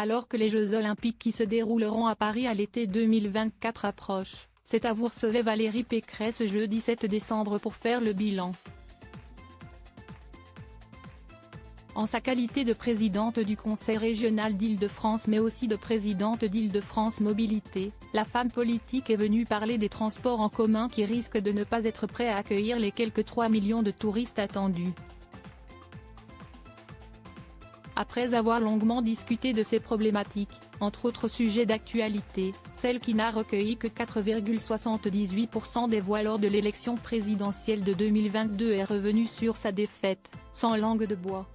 Alors que les Jeux Olympiques qui se dérouleront à Paris à l'été 2024 approchent, c'est à vous recevez Valérie Pécresse jeudi 7 décembre pour faire le bilan. En sa qualité de présidente du Conseil régional d'Île-de-France mais aussi de présidente d'Île-de-France Mobilité, la femme politique est venue parler des transports en commun qui risquent de ne pas être prêts à accueillir les quelques 3 millions de touristes attendus. Après avoir longuement discuté de ces problématiques, entre autres sujets d'actualité, celle qui n'a recueilli que 4,78% des voix lors de l'élection présidentielle de 2022 est revenue sur sa défaite, sans langue de bois.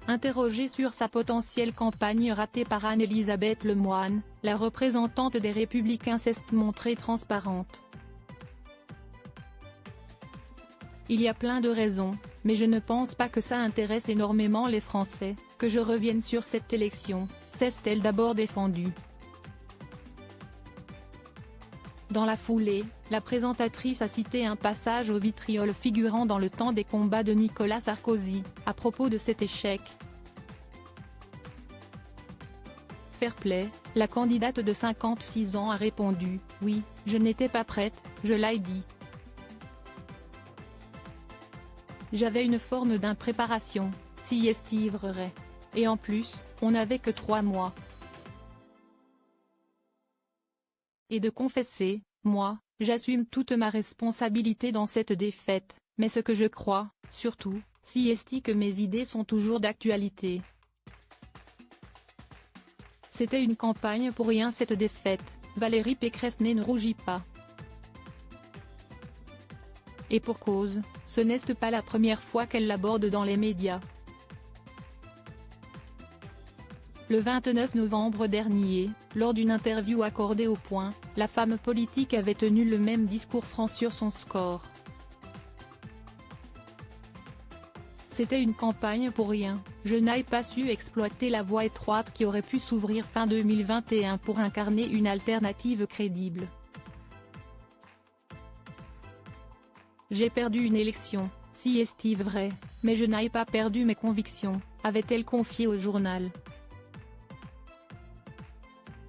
Interrogée sur sa potentielle campagne ratée par Anne-Elisabeth Lemoine, la représentante des Républicains s'est montrée transparente. Il y a plein de raisons, mais je ne pense pas que ça intéresse énormément les Français, que je revienne sur cette élection, s'est-elle d'abord défendue. Dans la foulée, la présentatrice a cité un passage au vitriol figurant dans le temps des combats de Nicolas Sarkozy, à propos de cet échec. Fair play, la candidate de 56 ans a répondu « Oui, je n'étais pas prête, je l'ai dit. J'avais une forme d'impréparation, si est vrai. Et en plus, on n'avait que 3 mois. Et de confesser, moi, j'assume toute ma responsabilité dans cette défaite, mais ce que je crois, surtout, si est que mes idées sont toujours d'actualité. C'était une campagne pour rien cette défaite, Valérie Pécresse ne rougit pas. Et pour cause, ce n'est pas la première fois qu'elle l'aborde dans les médias. Le 29 novembre dernier, lors d'une interview accordée au Point, la femme politique avait tenu le même discours franc sur son score. C'était une campagne pour rien, je n'ai pas su exploiter la voie étroite qui aurait pu s'ouvrir fin 2021 pour incarner une alternative crédible. J'ai perdu une élection, si est vrai, mais je n'ai pas perdu mes convictions, avait-elle confié au journal.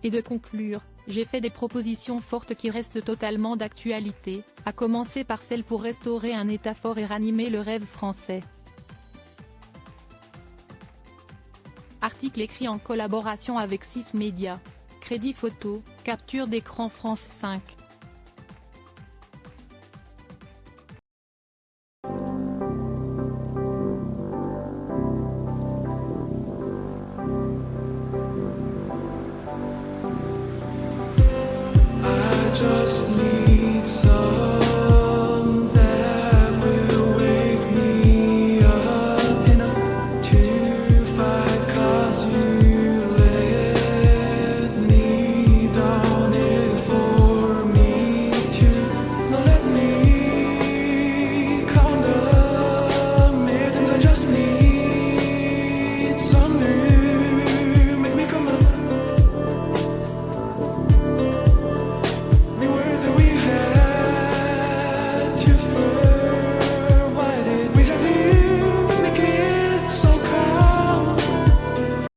Et de conclure, j'ai fait des propositions fortes qui restent totalement d'actualité, à commencer par celle pour restaurer un État fort et ranimer le rêve français. Article écrit en collaboration avec 6 médias. Crédit photo, capture d'écran France 5. Just need